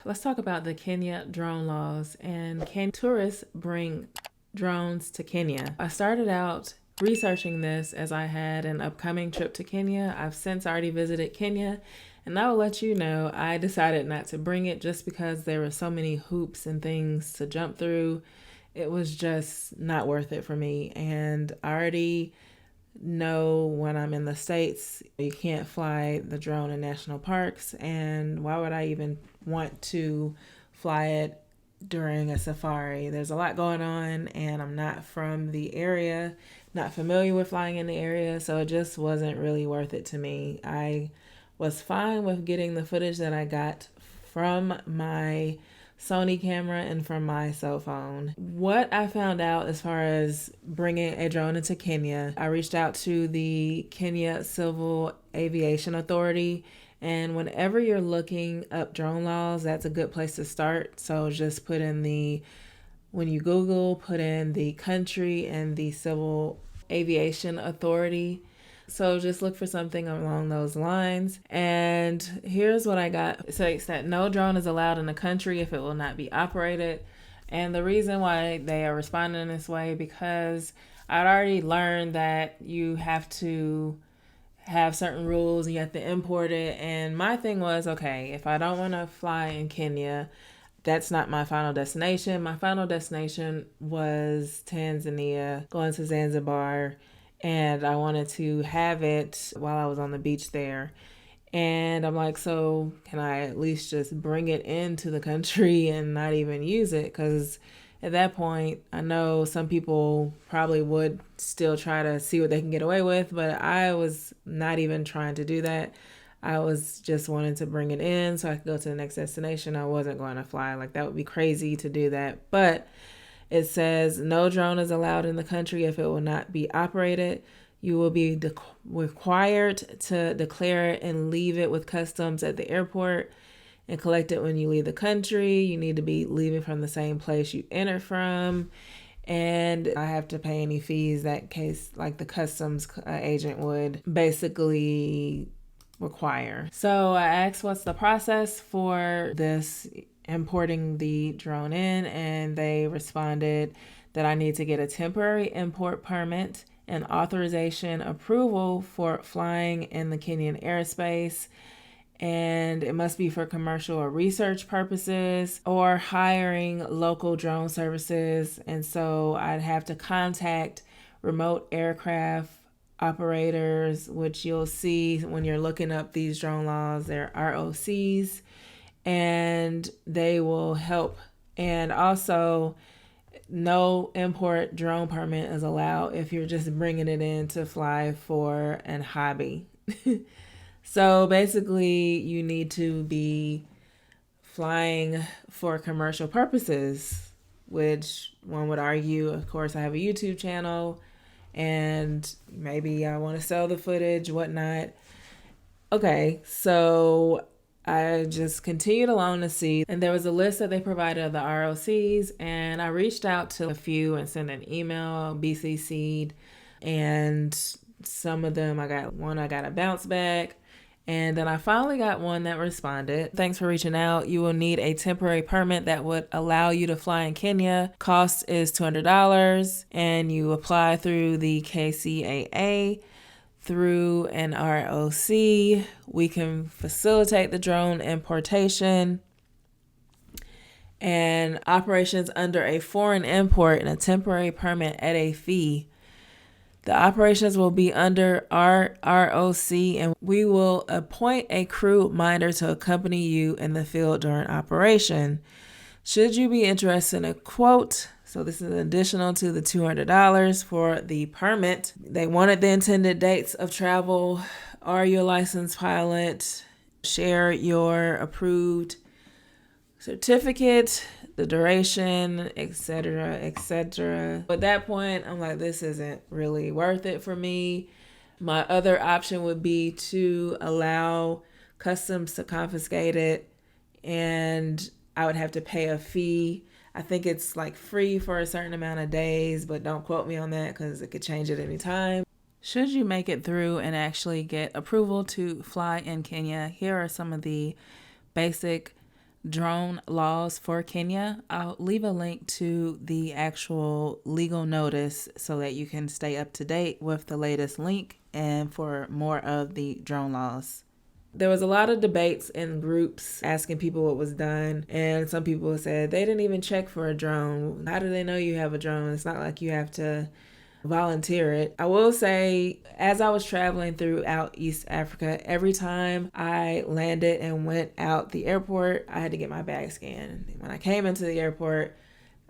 Let's talk about the Kenya drone laws, and can tourists bring drones to Kenya? I started out researching this as I had an upcoming trip to Kenya. I've since already visited Kenya, and I will let you know I decided not to bring it just because there were so many hoops and things to jump through. It was just not worth it for me, and I already know when I'm in the States, you can't fly the drone in national parks. And why would I even want to fly it during a safari? There's a lot going on, and I'm not from the area, not familiar with flying in the area. So it just wasn't really worth it to me. I was fine with getting the footage that I got from my Sony camera and from my cell phone. What I found out as far as bringing a drone into Kenya, I reached out to the Kenya Civil Aviation Authority. And whenever you're looking up drone laws, that's a good place to start. So just when you Google, put in the country and the Civil Aviation Authority. So just look for something along those lines. And here's what I got. It states that no drone is allowed in the country if it will not be operated. And the reason why they are responding this way, because I'd already learned that you have to have certain rules and you have to import it. And my thing was, okay, if I don't want to fly in Kenya, that's not my final destination. My final destination was Tanzania, going to Zanzibar, and I wanted to have it while I was on the beach there. And I'm like, so can I at least just bring it into the country and not even use it? Because at that point, I know some people probably would still try to see what they can get away with, but I was not even trying to do that. I was just wanting to bring it in so I could go to the next destination. I wasn't going to fly. Like, that would be crazy to do that. But it says no drone is allowed in the country if it will not be operated. You will be required to declare it and leave it with customs at the airport and collect it when you leave the country. You need to be leaving from the same place you entered from. And I have to pay any fees that case, like the customs agent would basically require. So I asked what's the process for this importing the drone in, and they responded that I need to get a temporary import permit and authorization approval for flying in the Kenyan airspace, and it must be for commercial or research purposes or hiring local drone services. And so I'd have to contact remote aircraft operators, which you'll see when you're looking up these drone laws. They're ROCs, and they will help. And also, no import drone permit is allowed if you're just bringing it in to fly for an hobby. So basically, you need to be flying for commercial purposes, which one would argue, of course, I have a YouTube channel and maybe I want to sell the footage, whatnot. Okay, so I just continued along to see, and there was a list that they provided of the ROCs, and I reached out to a few and sent an email, BCC'd, and some of them I got a bounce back. And then I finally got one that responded. Thanks for reaching out. You will need a temporary permit that would allow you to fly in Kenya. Cost is $200, and you apply through the KCAA through an ROC. We can facilitate the drone importation and operations under a foreign import and a temporary permit at a fee. The operations will be under our ROC, and we will appoint a crew minder to accompany you in the field during operation. Should you be interested in a quote, so this is additional to the $200 for the permit. They wanted the intended dates of travel. Are you a licensed pilot? Share your approved certificate, the duration, etc., etc. At that point, I'm like, this isn't really worth it for me. My other option would be to allow customs to confiscate it, and I would have to pay a fee. I think it's like free for a certain amount of days, but don't quote me on that because it could change at any time. Should you make it through and actually get approval to fly in Kenya, here are some of the basic drone laws for Kenya. I'll leave a link to the actual legal notice so that you can stay up to date with the latest link and for more of the drone laws. There was a lot of debates in groups asking people what was done, and some people said they didn't even check for a drone. How do they know you have a drone? It's not like you have to volunteer it. I will say, as I was traveling throughout East Africa, every time I landed and went out the airport, I had to get my bag scanned. When I came into the airport,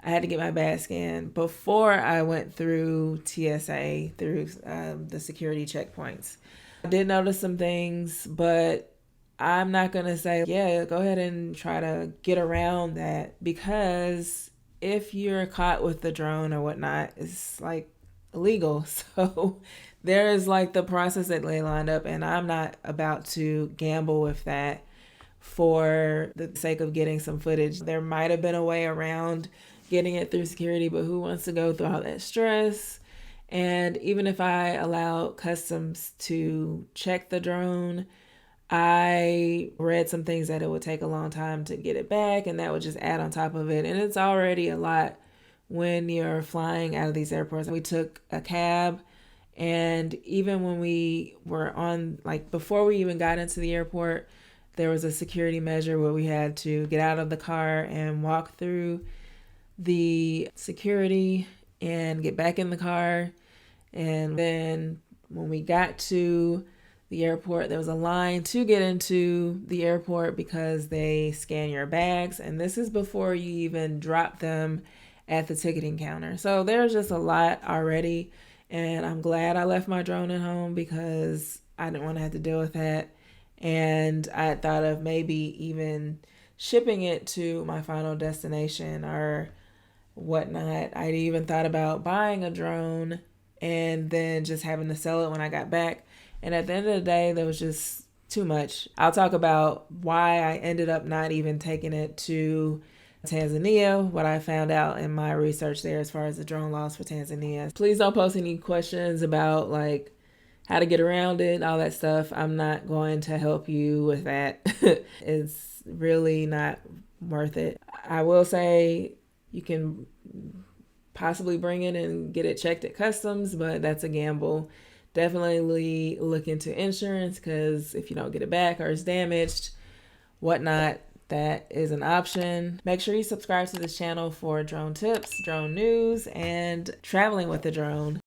I had to get my bag scanned before I went through TSA, through the security checkpoints. I did notice some things, but I'm not going to say, yeah, go ahead and try to get around that, because if you're caught with the drone or whatnot, it's like illegal. So there is like the process that they lined up, and I'm not about to gamble with that for the sake of getting some footage. There might have been a way around getting it through security, but who wants to go through all that stress? And even if I allow customs to check the drone, I read some things that it would take a long time to get it back, and that would just add on top of it. And it's already a lot when you're flying out of these airports. We took a cab, and even when we were on, like before we even got into the airport, there was a security measure where we had to get out of the car and walk through the security and get back in the car. And then when we got to the airport, there was a line to get into the airport because they scan your bags. And this is before you even drop them at the ticketing counter. So there's just a lot already. And I'm glad I left my drone at home because I didn't want to have to deal with that. And I thought of maybe even shipping it to my final destination or whatnot. I'd even thought about buying a drone and then just having to sell it when I got back. And at the end of the day, there was just too much. I'll talk about why I ended up not even taking it to Tanzania, what I found out in my research there as far as the drone laws for Tanzania. Please don't post any questions about like how to get around it, all that stuff. I'm not going to help you with that. It's really not worth it. I will say you can possibly bring it and get it checked at customs, but that's a gamble. Definitely look into insurance, because if you don't get it back or it's damaged, whatnot, that is an option. Make sure you subscribe to this channel for drone tips, drone news, and traveling with the drone.